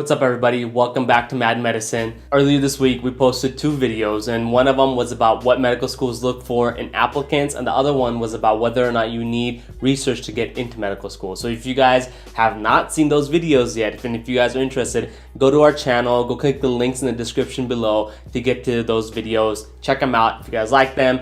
What's up everybody, welcome back to Mad Medicine. Earlier this week we posted two videos, and one of them was about what medical schools look for in applicants, and the other one was about whether or not you need research to get into medical school. So if you guys have not seen those videos yet, and if you guys are interested, go to our channel, go click the links in the description below to get to those videos. Check them out. If you guys like them,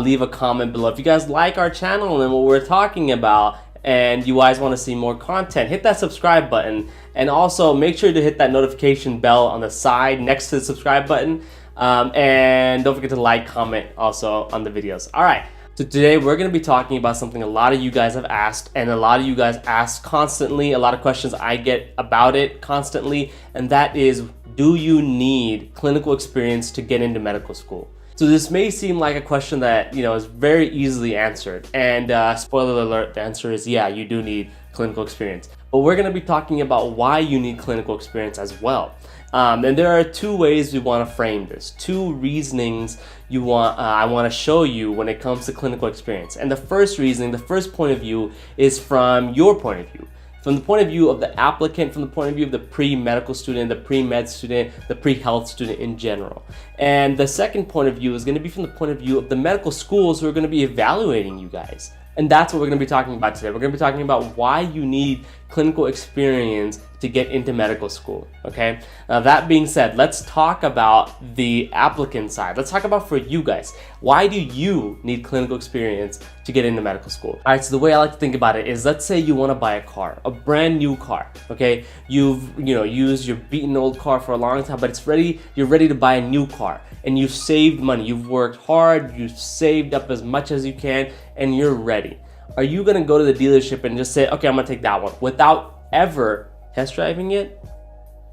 leave a comment below. If you guys like our channel and what we're talking about, and you guys want to see more content, hit that subscribe button, and also make sure to hit that notification bell on the side next to the subscribe button, and don't forget to like, comment also on the videos. All right, so today we're going to be talking about something a lot of you guys have asked, and a lot of you guys ask constantly, a lot of questions I get about it constantly, and that is, do you need clinical experience to get into medical school? So this may seem like a question that, is very easily answered. And spoiler alert, the answer is yeah, you do need clinical experience. But we're going to be talking about why you need clinical experience as well. And there are two ways we want to frame this, two reasonings I want to show you when it comes to clinical experience. And the first reasoning, the first point of view is from your point of view. From the point of view of the applicant, from the point of view of the pre-medical student, the pre-med student, the pre-health student in general. And the second point of view is going to be from the point of view of the medical schools who are going to be evaluating you guys. And that's what we're going to be talking about today. We're going to be talking about why you need clinical experience to get into medical school, okay? Now that being said, let's talk about the applicant side. Let's talk about for you guys. Why do you need clinical experience to get into medical school? All right, so the way I like to think about it is, let's say you want to buy a car, a brand new car, okay? You've used your beaten old car for a long time, but you're ready to buy a new car, and you've saved money, you've worked hard, you've saved up as much as you can, and you're ready. Are you gonna go to the dealership and just say, okay, I'm gonna take that one, without ever test driving it?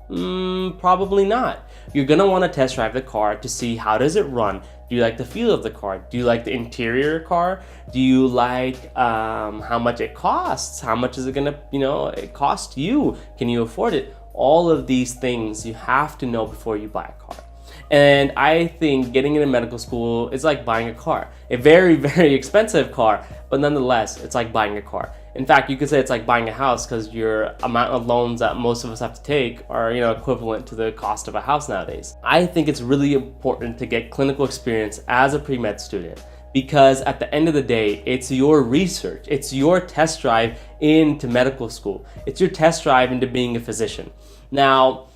Probably not. You're gonna wanna test drive the car to see how does it run. Do you like the feel of the car? Do you like the interior car? Do you like how much it costs? How much is it gonna it cost you? Can you afford it? All of these things you have to know before you buy a car. And I think getting into medical school is like buying a car. A very, very expensive car, but nonetheless, it's like buying a car. In fact, you could say it's like buying a house, because your amount of loans that most of us have to take are equivalent to the cost of a house nowadays. I think it's really important to get clinical experience as a pre-med student, because at the end of the day, it's your research, it's your test drive into medical school, it's your test drive into being a physician. Now,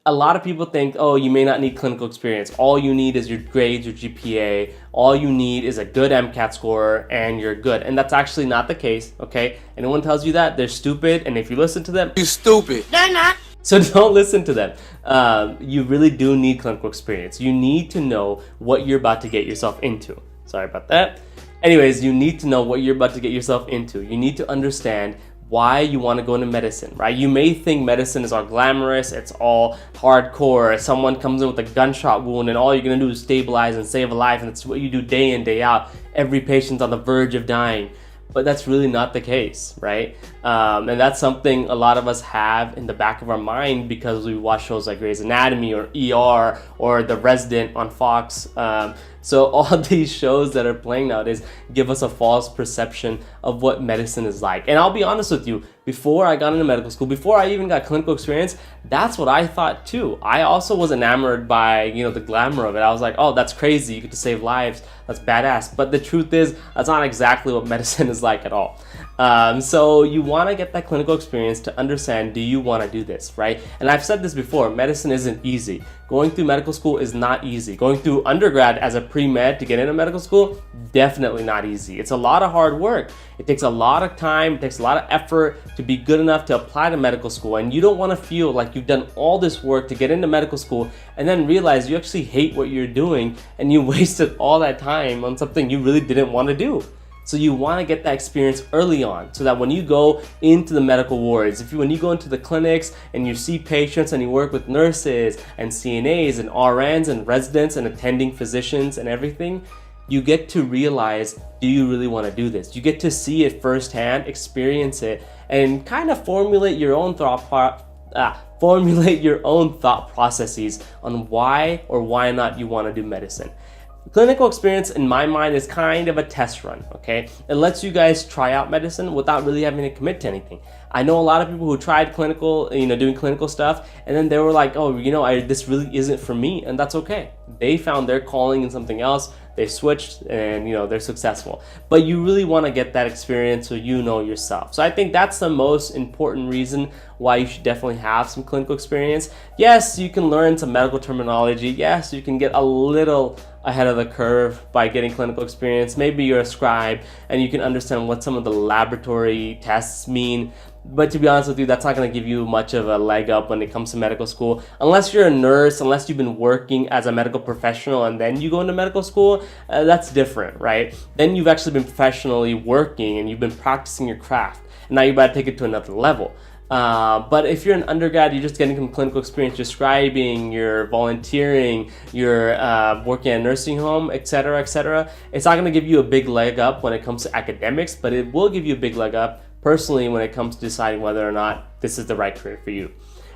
a lot of people think, oh, you may not need clinical experience. All you need is your grades, your GPA. All you need is a good MCAT score and you're good. And that's actually not the case, okay? Anyone tells you that, they're stupid. And if you listen to them, you're stupid. They're not. So don't listen to them. You really do need clinical experience. You need to know what you're about to get yourself into. Sorry about that. Anyways, you need to know what you're about to get yourself into. You need to understand why you want to go into medicine, right? You may think medicine is all glamorous, it's all hardcore. Someone comes in with a gunshot wound and all you're going to do is stabilize and save a life, and that's what you do day in, day out. Every patient's on the verge of dying. But that's really not the case, right? And that's something a lot of us have in the back of our mind because we watch shows like Grey's Anatomy or ER or The Resident on Fox. So all these shows that are playing nowadays give us a false perception of what medicine is like. And I'll be honest with you, before I got into medical school, before I even got clinical experience, that's what I thought too. I also was enamored by, the glamour of it. I was like, oh, that's crazy. You get to save lives. That's badass. But the truth is, that's not exactly what medicine is like at all. So you want to get that clinical experience to understand, do you want to do this, right? And I've said this before, medicine isn't easy. Going through medical school is not easy. Going through undergrad as a pre-med to get into medical school, definitely not easy. It's a lot of hard work. It takes a lot of time, it takes a lot of effort to be good enough to apply to medical school. And you don't want to feel like you've done all this work to get into medical school and then realize you actually hate what you're doing and you wasted all that time on something you really didn't want to do. So you want to get that experience early on so that when you go into the medical wards, when you go into the clinics and you see patients and you work with nurses and CNAs and RNs and residents and attending physicians and everything, you get to realize, do you really want to do this? You get to see it firsthand, experience it, and kind of formulate your own thought processes on why or why not you want to do medicine. Clinical experience, in my mind, is kind of a test run, okay? It lets you guys try out medicine without really having to commit to anything. I know a lot of people who tried clinical, doing clinical stuff, and then they were like, oh, this really isn't for me, and that's okay. They found their calling in something else, they switched, and they're successful. But you really want to get that experience so you know yourself. So I think that's the most important reason why you should definitely have some clinical experience. Yes, you can learn some medical terminology. Yes, you can get a little ahead of the curve by getting clinical experience. Maybe you're a scribe and you can understand what some of the laboratory tests mean. But to be honest with you, that's not going to give you much of a leg up when it comes to medical school. Unless you're a nurse, unless you've been working as a medical professional and then you go into medical school, that's different, right? Then you've actually been professionally working and you've been practicing your craft. And now you're about to take it to another level. But if you're an undergrad, you're just getting some clinical experience, you're scribing, you're volunteering, you're working at a nursing home, etc., etc. It's not going to give you a big leg up when it comes to academics, but it will give you a big leg up personally when it comes to deciding whether or not this is the right career for you.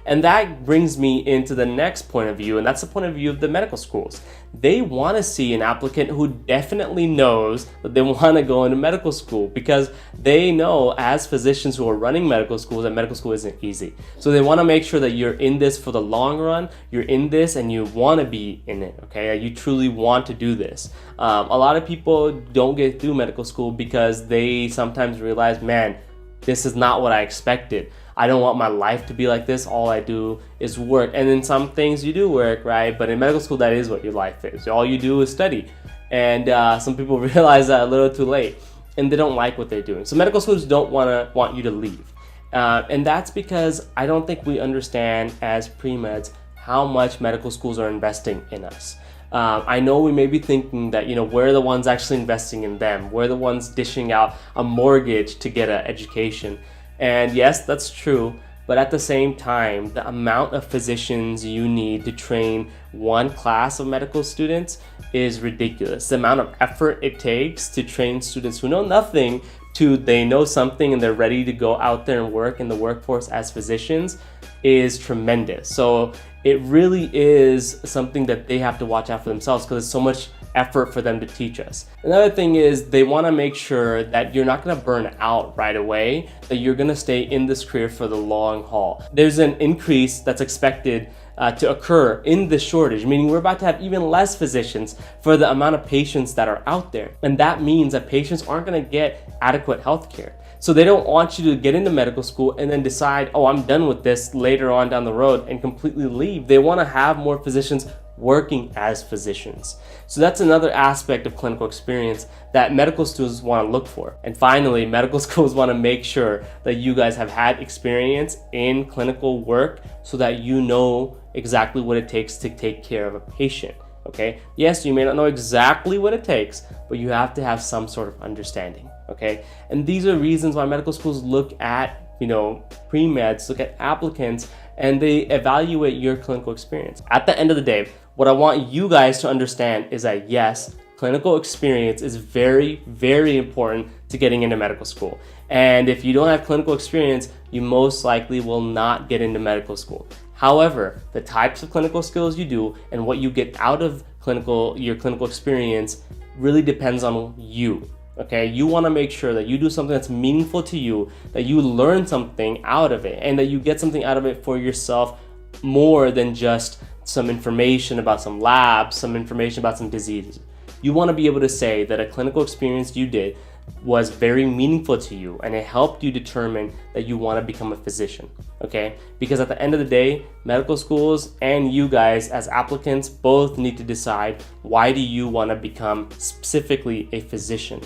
And that brings me into the next point of view, and that's the point of view of the medical schools. They want to see an applicant who definitely knows that they want to go into medical school, because they know as physicians who are running medical schools that medical school isn't easy. So they want to make sure that you're in this for the long run, you're in this and you want to be in it, okay? You truly want to do this. A lot of people don't get through medical school because they sometimes realize, man, this is not what I expected. I don't want my life to be like this. All I do is work. And in some things you do work, right? But in medical school, that is what your life is. All you do is study. And some people realize that a little too late, and they don't like what they're doing. So medical schools don't want you to leave. And that's because I don't think we understand as pre-meds how much medical schools are investing in us. I know we may be thinking that, we're the ones actually investing in them. We're the ones dishing out a mortgage to get an education. And yes, that's true, but at the same time, the amount of physicians you need to train one class of medical students is ridiculous. The amount of effort it takes to train students who know nothing to they know something and they're ready to go out there and work in the workforce as physicians is tremendous. So it really is something that they have to watch out for themselves, because it's so much effort for them to teach us. Another thing is they want to make sure that you're not going to burn out right away, that you're going to stay in this career for the long haul. There's an increase that's expected to occur in the shortage, meaning we're about to have even less physicians for the amount of patients that are out there. And that means that patients aren't going to get adequate health care. So they don't want you to get into medical school and then decide, oh, I'm done with this later on down the road and completely leave. They want to have more physicians working as physicians. So that's another aspect of clinical experience that medical students want to look for. And finally, medical schools want to make sure that you guys have had experience in clinical work so that you know exactly what it takes to take care of a patient. Okay? Yes, you may not know exactly what it takes, but you have to have some sort of understanding. Okay? And these are reasons why medical schools look at pre-meds, look at applicants, and they evaluate your clinical experience. At the end of the day, what I want you guys to understand is that yes, clinical experience is very, very important to getting into medical school. And if you don't have clinical experience, you most likely will not get into medical school. However, the types of clinical skills you do and what you get out of your clinical experience really depends on you. Okay, you want to make sure that you do something that's meaningful to you, that you learn something out of it, and that you get something out of it for yourself more than just some information about some labs, some information about some diseases. You want to be able to say that a clinical experience you did was very meaningful to you and it helped you determine that you want to become a physician, okay? Because at the end of the day, medical schools and you guys as applicants both need to decide, why do you want to become specifically a physician,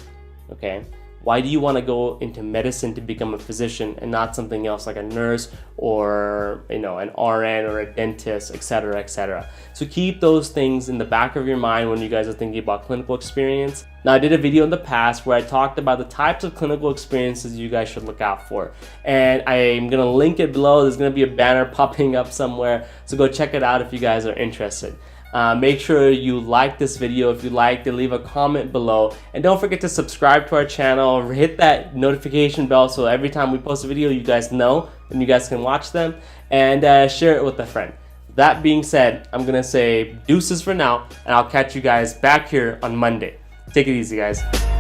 okay? Why do you want to go into medicine to become a physician and not something else like a nurse or an RN or a dentist, etc., etc. So keep those things in the back of your mind when you guys are thinking about clinical experience. Now, I did a video in the past where I talked about the types of clinical experiences you guys should look out for. And I'm going to link it below. There's going to be a banner popping up somewhere. So go check it out if you guys are interested. Make sure you like this video. If you liked it, leave a comment below. And don't forget to subscribe to our channel. Hit that notification bell so every time we post a video, you guys know and you guys can watch them. And share it with a friend. That being said, I'm gonna say deuces for now, and I'll catch you guys back here on Monday. Take it easy, guys.